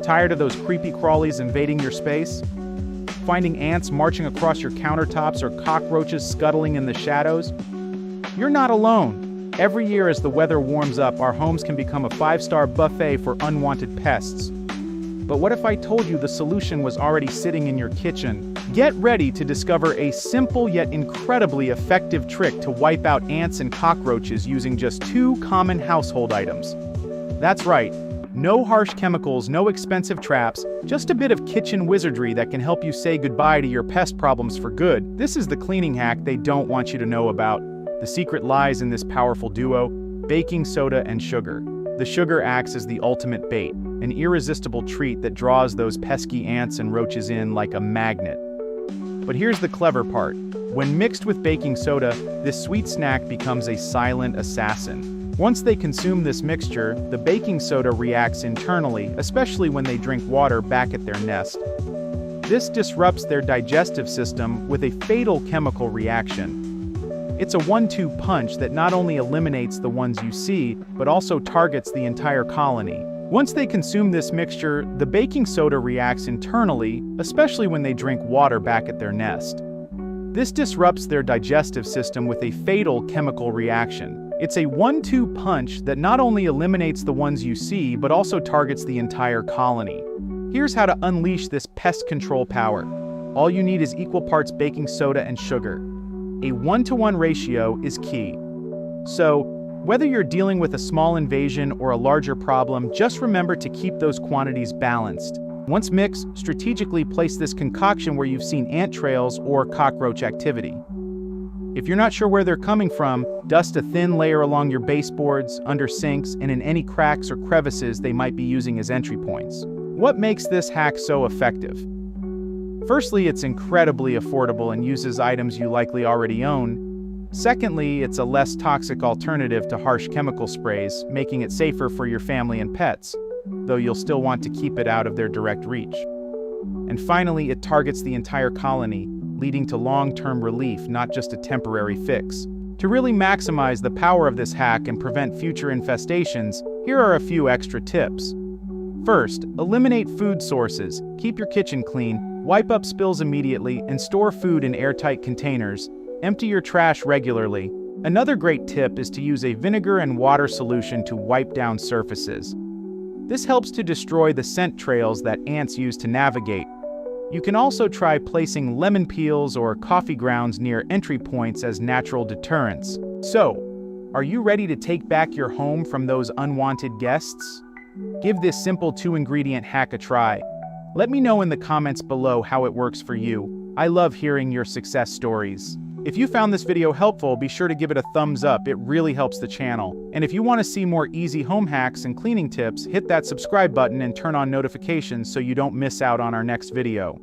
Tired of those creepy crawlies invading your space? Finding ants marching across your countertops or cockroaches scuttling in the shadows? You're not alone. Every year as the weather warms up, our homes can become a 5-star buffet for unwanted pests. But what if I told you the solution was already sitting in your kitchen? Get ready to discover a simple yet incredibly effective trick to wipe out ants and cockroaches using just 2 common household items. That's right. No harsh chemicals, no expensive traps, just a bit of kitchen wizardry that can help you say goodbye to your pest problems for good. This is the cleaning hack they don't want you to know about. The secret lies in this powerful duo: baking soda and sugar. The sugar acts as the ultimate bait, an irresistible treat that draws those pesky ants and roaches in like a magnet. But here's the clever part. When mixed with baking soda, this sweet snack becomes a silent assassin. Once they consume this mixture, the baking soda reacts internally, especially when they drink water back at their nest. This disrupts their digestive system with a fatal chemical reaction. It's a 1-2 punch that not only eliminates the ones you see, but also targets the entire colony. Once they consume this mixture, the baking soda reacts internally, especially when they drink water back at their nest. This disrupts their digestive system with a fatal chemical reaction. It's a 1-2 punch that not only eliminates the ones you see, but also targets the entire colony. Here's how to unleash this pest control power. All you need is equal parts baking soda and sugar. A 1-to-1 ratio is key. So, whether you're dealing with a small invasion or a larger problem, just remember to keep those quantities balanced. Once mixed, strategically place this concoction where you've seen ant trails or cockroach activity. If you're not sure where they're coming from, dust a thin layer along your baseboards, under sinks, and in any cracks or crevices they might be using as entry points. What makes this hack so effective? Firstly, it's incredibly affordable and uses items you likely already own. Secondly, it's a less toxic alternative to harsh chemical sprays, making it safer for your family and pets, though you'll still want to keep it out of their direct reach. And finally, it targets the entire colony, leading to long-term relief, not just a temporary fix. To really maximize the power of this hack and prevent future infestations, here are a few extra tips. First, eliminate food sources. Keep your kitchen clean, wipe up spills immediately, and store food in airtight containers. Empty your trash regularly. Another great tip is to use a vinegar and water solution to wipe down surfaces. This helps to destroy the scent trails that ants use to navigate. You can also try placing lemon peels or coffee grounds near entry points as natural deterrents. So, are you ready to take back your home from those unwanted guests? Give this simple 2-ingredient hack a try. Let me know in the comments below how it works for you. I love hearing your success stories. If you found this video helpful, be sure to give it a thumbs up. It really helps the channel. And if you want to see more easy home hacks and cleaning tips, hit that subscribe button and turn on notifications so you don't miss out on our next video.